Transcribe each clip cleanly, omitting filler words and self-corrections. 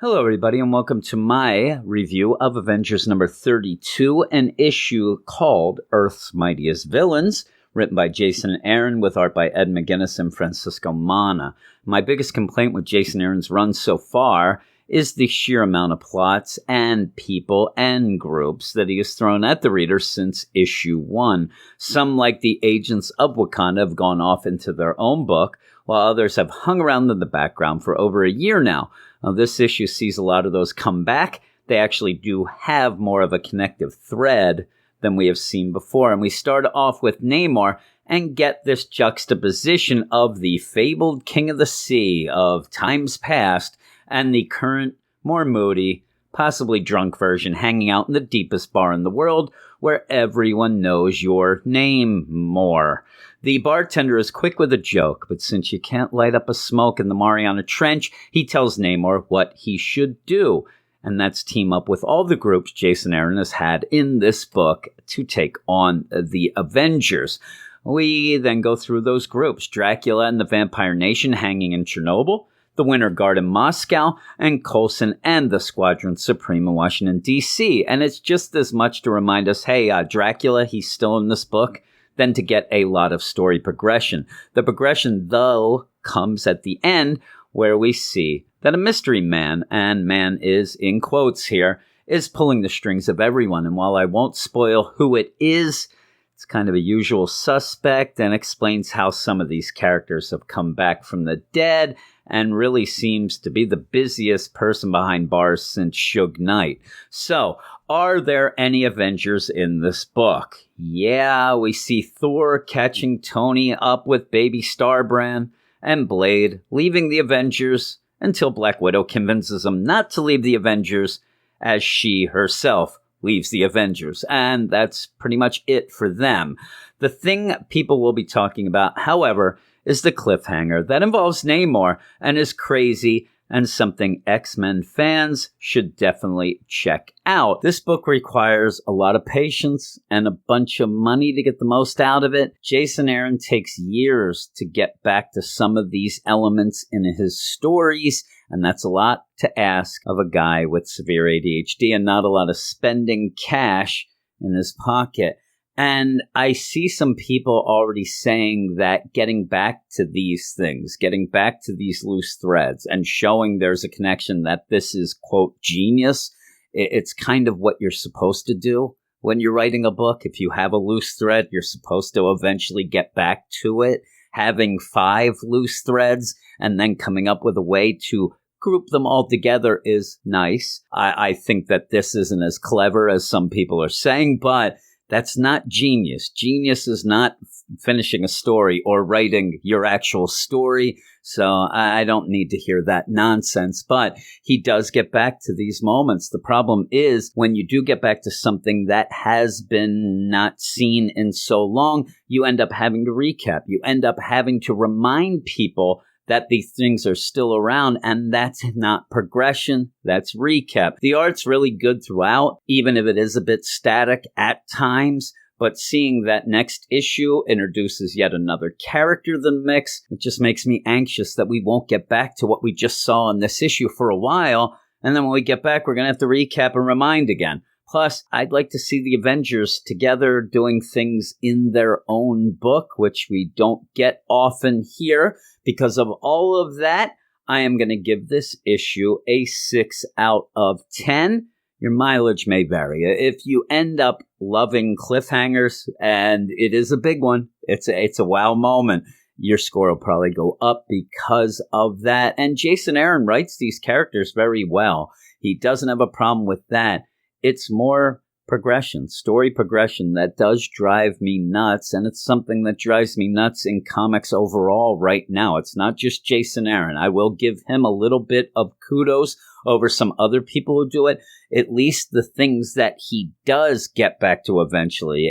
Hello, everybody, and welcome to my review of Avengers number 32, an issue called Earth's Mightiest Villains, written by Jason Aaron with art by Ed McGuinness and Francisco Mana. My biggest complaint with Jason Aaron's run so far is the sheer amount of plots and people and groups that he has thrown at the reader since issue 1. Some, like the Agents of Wakanda, have gone off into their own book, while others have hung around in the background for over a year now. This issue sees a lot of those come back. They actually do have more of a connective thread than we have seen before. And we start off with Namor and get this juxtaposition of the fabled King of the Sea of times past and the current, more moody, possibly drunk version hanging out in the deepest bar in the world where everyone knows your name more. The bartender is quick with a joke, but since you can't light up a smoke in the Mariana Trench, he tells Namor what he should do, and that's team up with all the groups Jason Aaron has had in this book to take on the Avengers. We then go through those groups: Dracula and the Vampire Nation hanging in Chernobyl, the Winter Guard in Moscow, and Coulson and the Squadron Supreme in Washington, D.C. And it's just as much to remind us, hey, Dracula, he's still in this book, than to get a lot of story progression. The progression, though, comes at the end, where we see that a mystery man, and man is in quotes here, is pulling the strings of everyone. And while I won't spoil who it is, it's kind of a usual suspect and explains how some of these characters have come back from the dead and really seems to be the busiest person behind bars since Suge Knight. So, are there any Avengers in this book? Yeah, we see Thor catching Tony up with baby Starbrand, and Blade leaving the Avengers until Black Widow convinces him not to leave the Avengers, as she herself leaves the Avengers. And that's pretty much it for them. The thing people will be talking about, however, is the cliffhanger that involves Namor and is crazy and something X-Men fans should definitely check out. This book requires a lot of patience and a bunch of money to get the most out of it. Jason Aaron takes years to get back to some of these elements in his stories, and that's a lot to ask of a guy with severe ADHD and not a lot of spending cash in his pocket. And I see some people already saying that getting back to these things, getting back to these loose threads and showing there's a connection that this is, quote, genius. It's kind of what you're supposed to do when you're writing a book. If you have a loose thread, you're supposed to eventually get back to it. Having 5 loose threads and then coming up with a way to group them all together is nice. I think that this isn't as clever as some people are saying, but that's not genius. Genius is not finishing a story or writing your actual story. So I don't need to hear that nonsense. But he does get back to these moments. The problem is when you do get back to something that has been not seen in so long, you end up having to recap. You end up having to remind people that these things are still around, and that's not progression, that's recap. The art's really good throughout, even if it is a bit static at times, but seeing that next issue introduces yet another character in the mix, it just makes me anxious that we won't get back to what we just saw in this issue for a while, and then when we get back, we're going to have to recap and remind again. Plus, I'd like to see the Avengers together doing things in their own book, which we don't get often here. Because of all of that, I am going to give this issue a 6 out of 10. Your mileage may vary. If you end up loving cliffhangers, and it is a big one, it's a wow moment, your score will probably go up because of that. And Jason Aaron writes these characters very well. He doesn't have a problem with that. It's more progression, story progression that does drive me nuts, and it's something that drives me nuts in comics overall right now. It's not just Jason Aaron. I will give him a little bit of kudos over some other people who do it. At least the things that he does get back to eventually,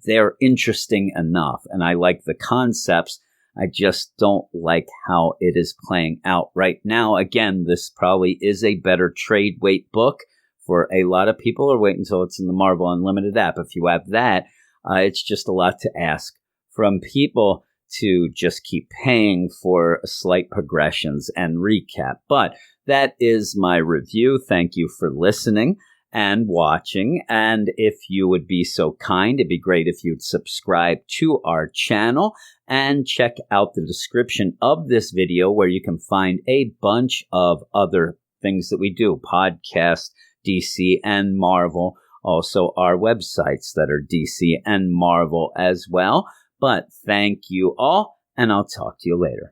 they're interesting enough, and I like the concepts. I just don't like how it is playing out right now. Again, this probably is a better trade weight book for a lot of people, or wait until it's in the Marvel Unlimited app. If you have that, it's just a lot to ask from people to just keep paying for slight progressions and recap. But that is my review. Thank you for listening and watching. And if you would be so kind, it'd be great if you'd subscribe to our channel and check out the description of this video where you can find a bunch of other things that we do, podcasts, DC and Marvel, also our websites that are DC and Marvel as well. But thank you all, and I'll talk to you later.